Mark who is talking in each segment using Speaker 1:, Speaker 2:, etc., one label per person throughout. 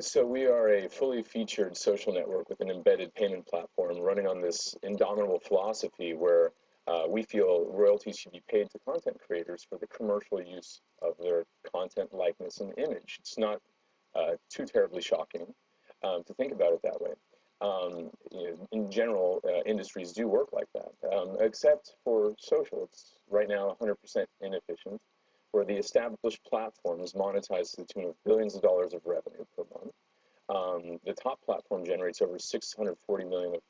Speaker 1: So we are a fully featured social network with an embedded payment platform running on this indomitable philosophy where we feel royalties should be paid to content creators for the commercial use of their content, likeness, and image. It's not too terribly shocking to think about it that way. In general, industries do work like that, except for social. It's right now 100% inefficient, where the established platforms monetize to the tune of billions of dollars of revenue per month. The top platform generates over 640 million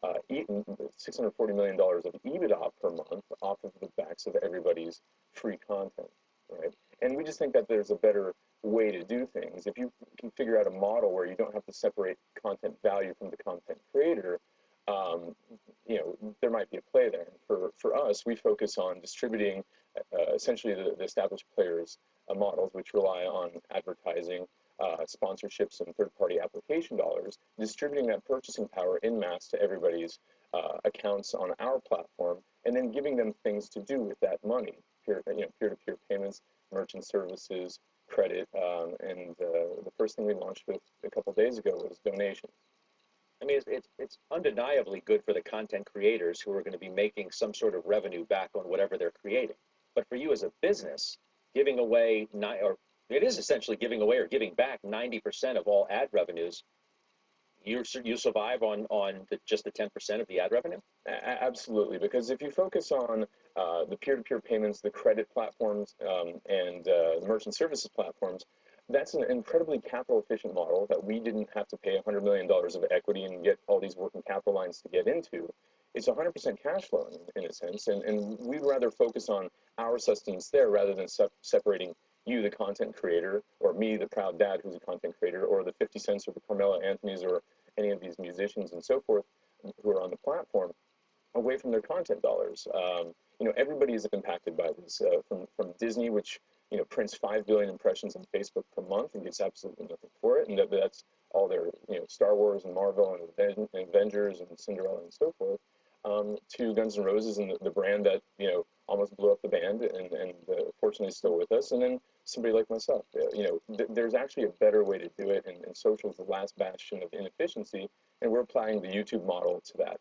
Speaker 1: $640 million of EBITDA per month off of the backs of everybody's free content, right? And we just think that there's a better way to do things. If you can figure out a model where you don't have to separate content value from the content creator, um, there might be a play there. For us, we focus on distributing essentially the established players' models, which rely on advertising, sponsorships, and third-party application dollars, distributing that purchasing power in mass to everybody's accounts on our platform, and then giving them things to do with that money, peer-to-peer payments, merchant services, credit, and the first thing we launched with a couple of days ago was donations.
Speaker 2: I mean, it's undeniably good for the content creators who are going to be making some sort of revenue back on whatever they're creating. But for you as a business, giving away, or it is essentially giving away or giving back 90% of all ad revenues, you survive on just the 10% of the ad revenue?
Speaker 1: Absolutely, because if you focus on the peer-to-peer payments, the credit platforms, and the merchant services platforms, that's an incredibly capital-efficient model that we didn't have to pay $100 million of equity and get all these working capital lines to get into. It's 100% cash flow in a sense, and we'd rather focus on our sustenance there rather than separating you, the content creator, or me, the proud dad who's a content creator, or the 50 Cents or the Carmelo Anthony's or any of these musicians and so forth who are on the platform away from their content dollars. Everybody is impacted by this, from Disney, which prints 5 billion impressions on Facebook per month and gets absolutely nothing for it, and that's all their Star Wars and Marvel and Avengers and Cinderella and so forth, to Guns N' Roses and the brand that almost blew up the band and fortunately is still with us, and then somebody like myself. There's actually a better way to do it, and social is the last bastion of inefficiency, and we're applying the YouTube model to that.